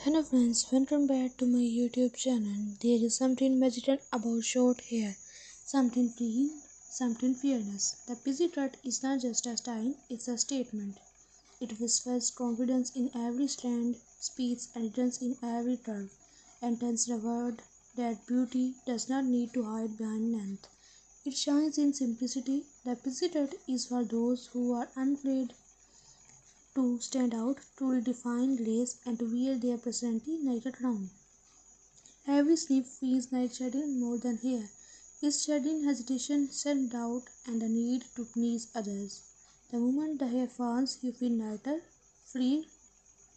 Hello friends, welcome back to my YouTube channel. There is something magical about short hair, something free, something fearless. The pixie cut is not just a style, it's a statement. It whispers confidence in every strand, speeds elegance in every curve, and tells the world that beauty does not need to hide behind length. It shines in simplicity. The pixie cut is for those who are unafraid to stand out, to redefine lace, and to wear their personality like a crown. Every sleep feels like shedding more than hair. It's shedding hesitation, self-doubt, and the need to please others. The moment the hair falls, you feel lighter, free,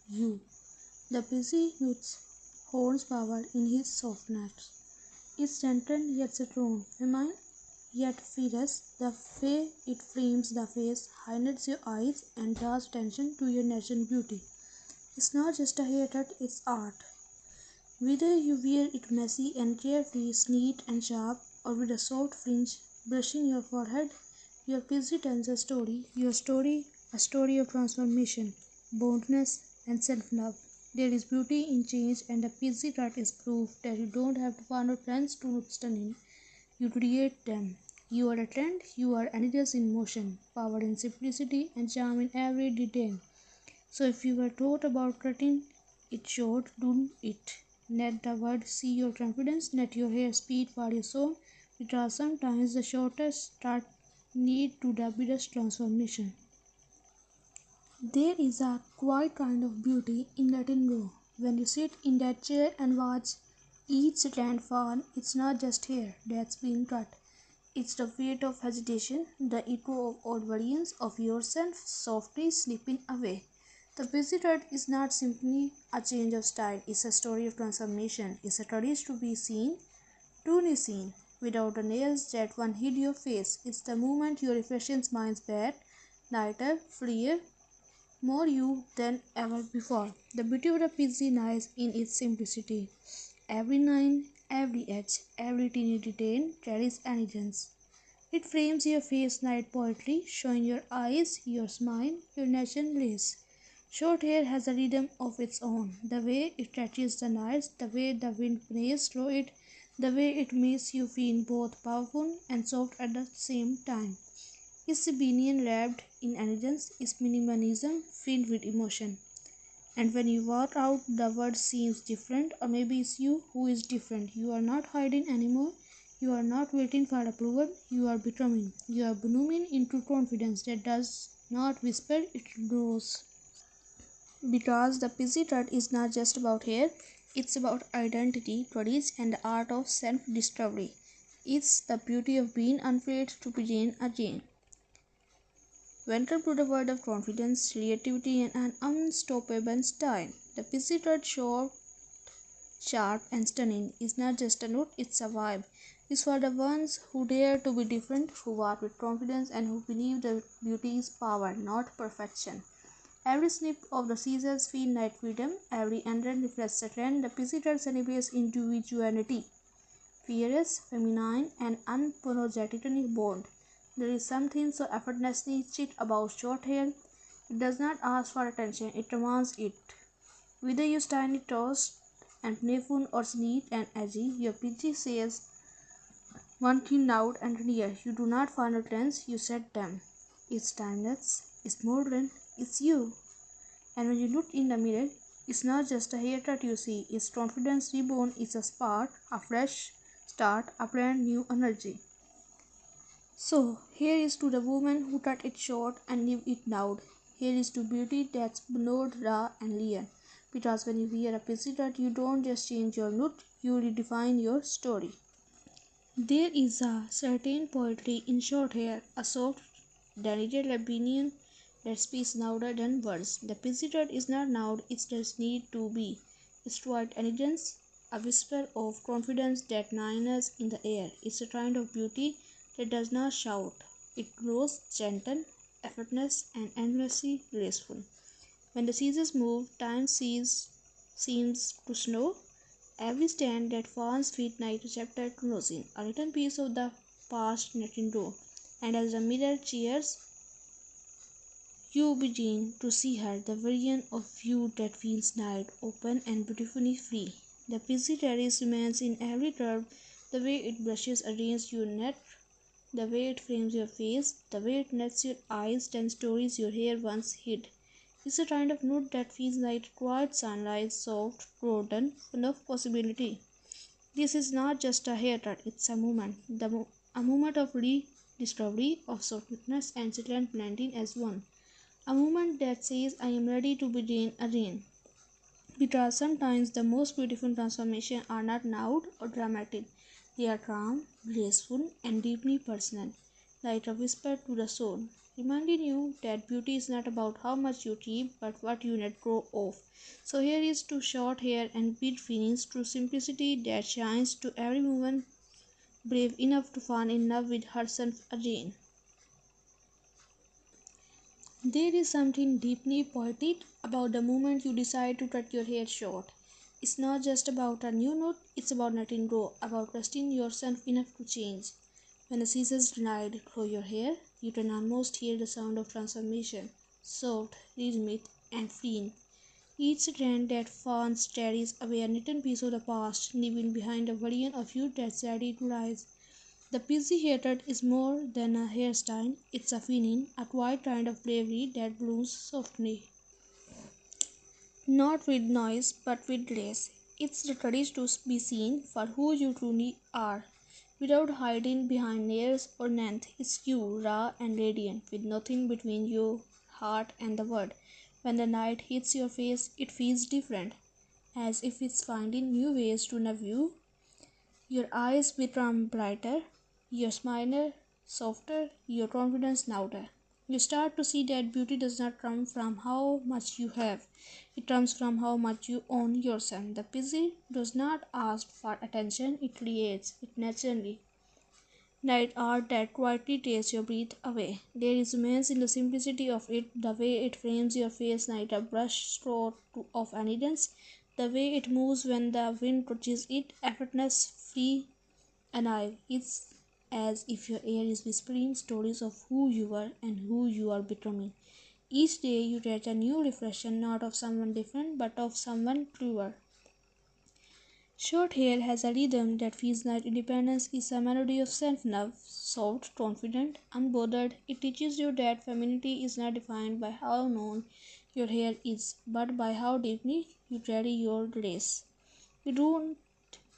you. The busy youth holds power in his softness. It's gentle yet strong, feminine yet fierce. The way it frames the face, highlights your eyes, and draws attention to your natural beauty. It's not just a haircut, it's art. Whether you wear it messy and carefree, neat and sharp, or with a soft fringe brushing your forehead, your pixie tells a story. Your story, a story of transformation, boldness, and self-love. There is beauty in change, and the pixie cut is proof that you don't have to follow trends to look stunning. You create them. You are a trend, you are energies in motion, power in simplicity, and charm in every detail. So if you were taught about cutting it short, do it. Let the world see your confidence, let your hair speak for your soul, because sometimes the shortest start need to the biggest transformation. There is a quiet kind of beauty in letting go. When you sit in that chair and watch each strand fall, it's not just hair that's being cut. It's the weight of hesitation, the echo of old versions of yourself softly slipping away. The busy cut is not simply a change of style, it's a story of transformation. It's a courage to be seen, truly seen, without the nails that one hid your face. It's the moment your reflection smiles back, lighter, freer, more you than ever before. The beauty of the pixie lies in its simplicity. Every line, every edge, every teeny detail carries elegance. It frames your face like poetry, showing your eyes, your smile, your natural grace. Short hair has a rhythm of its own. The way it touches the nights, the way the wind plays through it, the way it makes you feel both powerful and soft at the same time. It's rebellion wrapped in elegance, it's minimalism filled with emotion. And when you walk out, the world seems different, or maybe it's you who is different. You are not hiding anymore. You are not waiting for approval. You are becoming. You are blooming into confidence that does not whisper, it grows. Because the pixie cut is not just about hair, it's about identity, courage, and the art of self discovery. It's the beauty of being unafraid to begin again. Welcome to the world of confidence, creativity, and an unstoppable style. The pixie cut short, sharp, and stunning is not just a look, it's a vibe. It's for the ones who dare to be different, who walk with confidence, and who believe that beauty is power, not perfection. Every snip of the scissors feels like freedom, every ending reflects a trend. The pixie cut celebrates individuality, fierce, feminine, and unapologetically bold. There is something so effortlessly chic about short hair. It does not ask for attention, it demands it. Whether you style it tossed and playful or neat and edgy, your pixie says one thing loud and clear. You do not follow trends, you set them. It's timeless, it's modern, it's you. And when you look in the mirror, it's not just a haircut you see, it's confidence reborn, it's a spark, a fresh start, a brand new energy. So, here is to the woman who cut it short and leave it loud. Here is to beauty that's bold, raw, and real. Because when you wear a pixie cut, you don't just change your look, you redefine your story. There is a certain poetry in short hair, a soft, delicate opinion that speaks louder than words. The pixie cut is not loud, it just need to be. It's quiet elegance, a whisper of confidence that lingers in the air. It's a kind of beauty that does not shout. It grows gentle, effortless, and endlessly graceful. When the seasons move, seems to slow. Every stand that falls feels like a chapter closing, a little piece of the past letting go. And as the mirror cheers You begin to see her, the version of you that feels light, open, and beautifully free. The busy terrace remains in every curve, the way it brushes against your neck, the way it frames your face, the way it nets your eyes, ten stories your hair once hid. It's a kind of nude that feels like quiet sunlight, soft, golden, full of possibility. This is not just a haircut, it's a moment. A moment of rediscovery, of softness and silent blending as one. A moment that says, I am ready to begin again. Because sometimes the most beautiful transformations are not loud or dramatic. They are calm, graceful, and deeply personal, like a whisper to the soul, reminding you that beauty is not about how much you keep, but what you let go of. So here is to short hair and beat feelings, to simplicity that shines, to every woman brave enough to fall in love with herself again. There is something deeply poetic about the moment you decide to cut your hair short. It's not just about a new note, it's about letting go, about trusting yourself enough to change. When the scissors glide through your hair, you can almost hear the sound of transformation, soft, rhythmic, and freeing. Each strand that falls carries away a little piece of the past, leaving behind a version of you that's ready to rise. The busy haircut is more than a hairstyle, it's a feeling, a quiet kind of bravery that blooms softly. Not with noise, but with grace. It's the courage to be seen for who you truly are, without hiding behind layers or length. It's you, raw and radiant, with nothing between your heart and the world. When the light hits your face, it feels different, as if it's finding new ways to love you. Your eyes become brighter, your smile softer, your confidence louder. You start to see that beauty does not come from how much you have, it comes from how much you own yourself. The busy does not ask for attention, it creates it naturally. Night art that quietly takes your breath away. There is immense in the simplicity of it, the way it frames your face like a brush stroke of elegance, the way it moves when the wind touches it, effortless, free, alive. It's as if your air is whispering stories of who you were and who you are becoming. Each day you get a new reflection, not of someone different, but of someone truer. Short hair has a rhythm that feels like independence is a melody of self-love, soft, confident, unbothered. It teaches you that femininity is not defined by how long your hair is, but by how deeply you carry your grace. You don't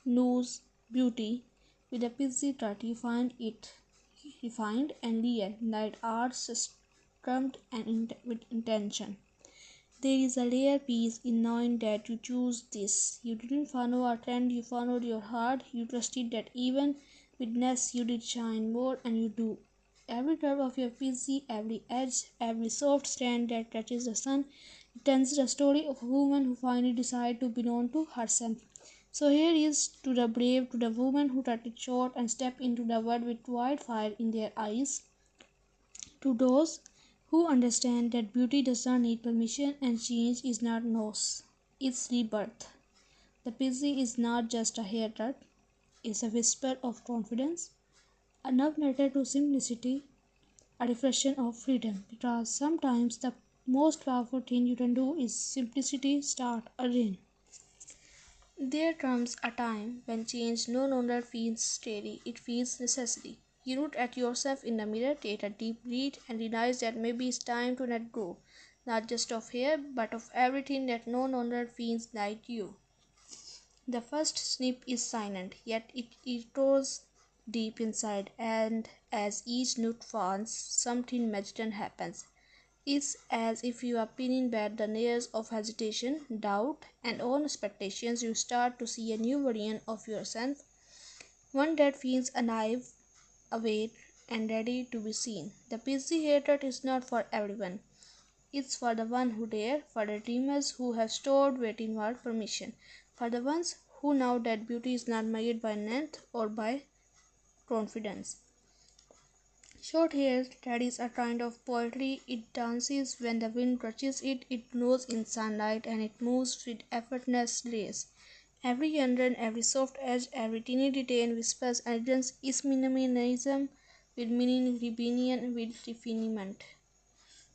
lose beauty with a busy cut, you find it refined and real, like art structured and with intention. There is a rare peace in knowing that you choose this. You didn't follow a trend, you followed your heart. You trusted that even with less you did shine more, and you do. Every curve of your PC, every edge, every soft strand that touches the sun, it tells the story of a woman who finally decided to belong to herself. So here is to the brave, to the woman who cut it short and stepped into the world with wildfire in their eyes, to those who understand that beauty does not need permission and change is not loss, it's rebirth. The busy is not just a haircut, it's a whisper of confidence, a love letter to simplicity, a reflection of freedom. Because sometimes the most powerful thing you can do is simplicity start again. There comes a time when change no longer feels steady, it feels necessary. You look at yourself in the mirror, take a deep breath, and realize that maybe it's time to let go, not just of hair, but of everything that no longer feels like you. The first snip is silent, yet it echoes deep inside, and as each note falls, something magical happens. It's as if you are peeling back the layers of hesitation, doubt, and own expectations. You start to see a new version of yourself, one that feels alive, awake, and ready to be seen. The busy haircut is not for everyone. It's for the one who dare, for the dreamers who have stored waiting for permission, for the ones who know that beauty is not measured by length or by confidence. Short hair carries a kind of poetry. It dances when the wind touches it, it glows in sunlight, and it moves with effortless grace. Every under, every soft edge, every teeny detail whispers elegance is minimalism with meaning, rebellion with refinement.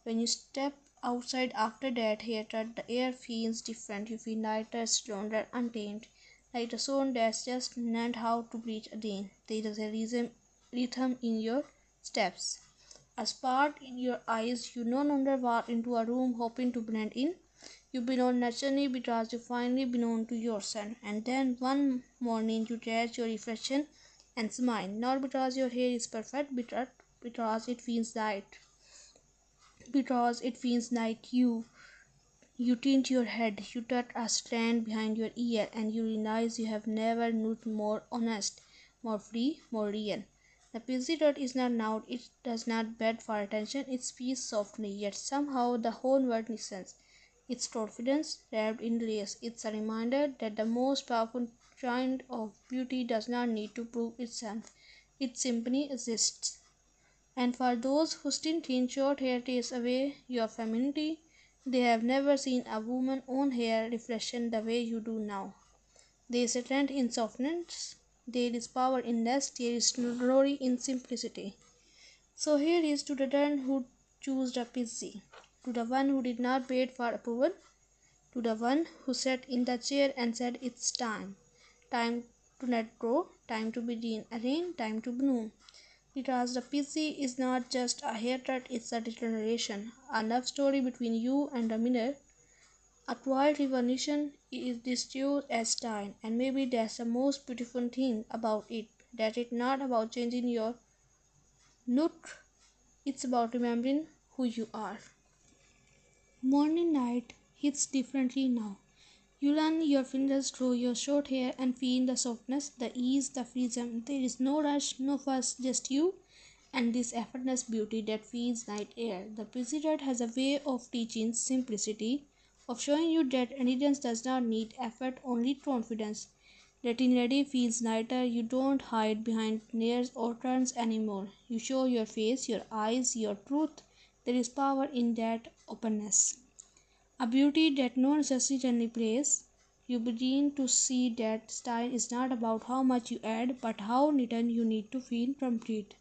When you step outside after that haircut, the air feels different. You feel lighter, stronger, untamed, like a soul that's just learned how to breathe again. There is a rhythm in your steps, a spark in your eyes. You no longer walk into a room hoping to blend in. You belong naturally because you finally belong to yourself. And then one morning you catch your reflection and smile, not because your hair is perfect, but because it feels right. Because it feels like you. You tilt your head, you tuck a strand behind your ear, and you realize you have never looked more honest, more free, more real. The pixie dot is not loud, it does not beg for attention, it speaks softly, yet somehow the whole world listens. It's confidence wrapped in layers. It's a reminder that the most powerful kind of beauty does not need to prove itself. It simply exists. And for those who still think short hair takes away your femininity, they have never seen a woman's own hair reflection the way you do now. There is strength in softness, there is power in less, there is glory in simplicity. So here is to the one who chose the pixie, to the one who did not wait for approval, to the one who sat in the chair and said it's time. Time to let go, time to begin again, time to bloom. Because the PC is not just a haircut, it's a declaration, a love story between you and the mirror, a quiet revolution is distinct as style, and maybe that's the most beautiful thing about it, that it's not about changing your look, it's about remembering who you are. Morning light hits differently now. You run your fingers through your short hair and feel the softness, the ease, the freedom. There is no rush, no fuss, just you and this effortless beauty that feels like air. The President has a way of teaching simplicity, of showing you that elegance does not need effort, only confidence. Getting ready feels lighter. You don't hide behind layers or turns anymore. You show your face, your eyes, your truth. There is power in that openness. A beauty that no necessity can replace. You begin to see that style is not about how much you add, but how little you need to feel complete.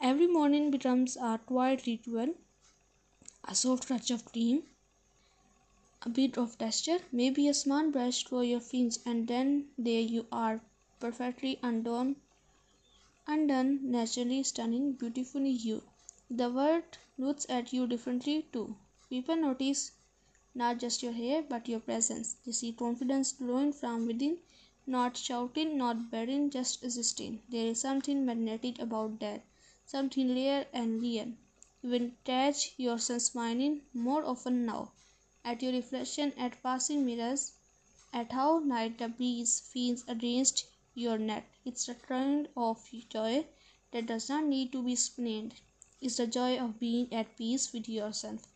Every morning becomes a quiet ritual, a soft touch of cream, a bit of texture, maybe a small brush through your fingers, and then there you are, perfectly undone, naturally stunning, beautifully you. The world looks at you differently too. People notice not just your hair, but your presence. They see confidence glowing from within, not shouting, not begging, just existing. There is something magnetic about that, something rare and real. You will catch yourself smiling more often now, at your reflection, at passing mirrors, at how light the breeze feels against your neck. It's a kind of joy that does not need to be explained. It's the joy of being at peace with yourself.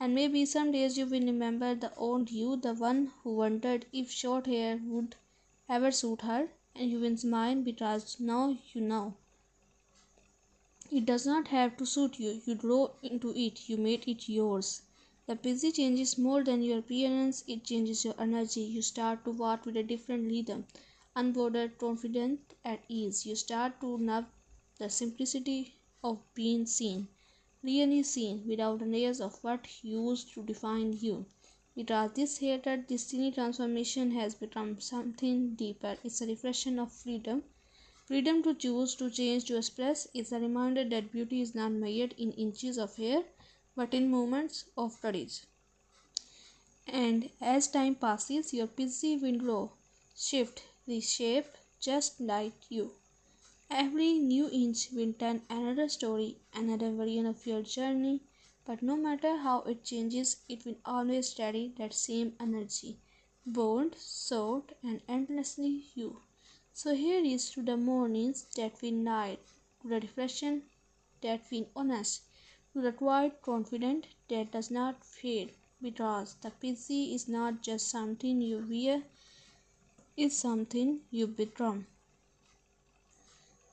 And maybe some days you will remember the old you, the one who wondered if short hair would ever suit her, and you will smile because now you know. It does not have to suit you. You grow into it, you made it yours. The busy changes more than your appearance, it changes your energy. You start to walk with a different rhythm, unbothered, confident, at ease. You start to love the simplicity of being seen, really seen, without the layers of what used to define you. Because this hated destiny transformation has become something deeper. It's a reflection of freedom. Freedom to choose, to change, to express is a reminder that beauty is not measured in inches of hair, but in moments of courage. And as time passes, your busy will grow, shift, reshape, just like you. Every new inch will tell another story, another version of your journey, but no matter how it changes, it will always carry that same energy, bold, soft, and endlessly you. So here is to the mornings that feel light, to the reflection that feel honest, to the quiet confident that does not fade, because the pixie is not just something you wear, it's something you become.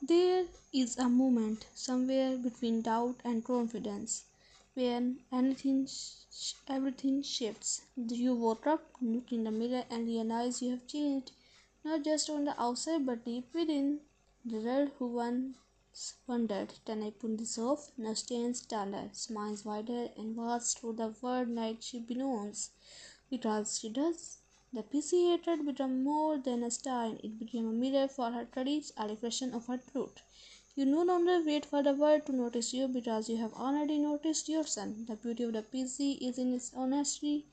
There is a moment somewhere between doubt and confidence when everything shifts. You woke up, look in the mirror, and realize you have changed, not just on the outside but deep within. The girl who once wondered. Then I put this off, now stands taller, smiles wider, and walks through the world night she belongs. Because she does. The PC hatred became more than a sign, it became a mirror for her courage, a reflection of her truth. You no longer wait for the world to notice you because you have already noticed yourself. The beauty of the PC is in its honesty.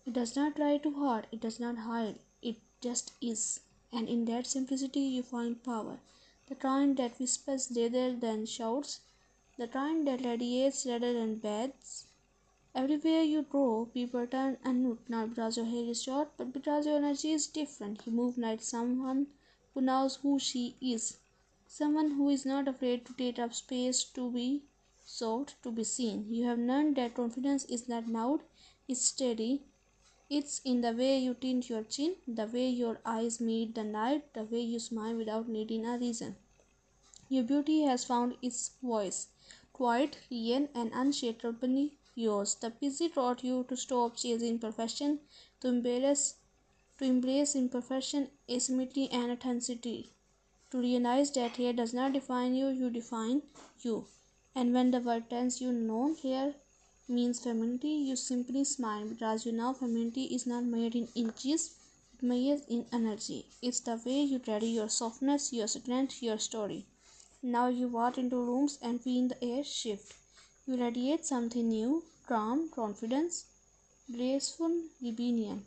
It does not try too hard, it does not hide, it just is. And in that simplicity you find power. The kind that whispers rather than shouts, the kind that radiates rather than beds. Everywhere you go, people turn and look, not because your hair is short, but because your energy is different. You move like someone who knows who she is. Someone who is not afraid to take up space, to be sought, to be seen. You have learned that confidence is not loud, it's steady. It's in the way you tint your chin, the way your eyes meet the night, the way you smile without needing a reason. Your beauty has found its voice, quiet, real, and unshakably yours. The busy taught you to stop chasing perfection, to embrace imperfection, asymmetry, and authenticity. To realize that hair does not define you, you define you. And when the word tells you no, hair means femininity, you simply smile because you know femininity is not made in inches, it measures in energy. It's the way you carry your softness, your strength, your story. Now you walk into rooms and feel the air shift. You radiate something new, calm, confidence, graceful rebellion.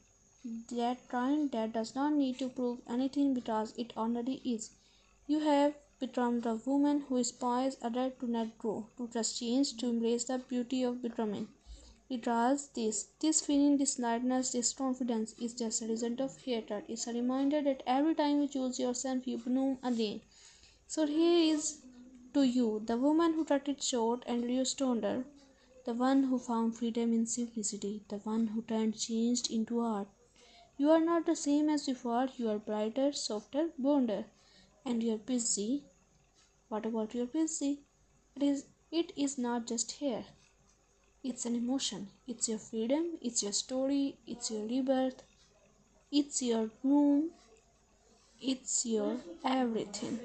That kind that does not need to prove anything because it already is. You have become the woman who inspires others to let go, to trust change, to embrace the beauty of becoming. Because this feeling, this lightness, this confidence is just a result of hatred. It's a reminder that every time you choose yourself, you bloom again. So here is to you, the woman who cut it short and reduced her, the one who found freedom in simplicity, the one who turned changed into art. You are not the same as before, you are brighter, softer, bolder, and you are busy. What about your busy? It is not just hair. It's an emotion. It's your freedom, it's your story, it's your rebirth, it's your room, it's your everything.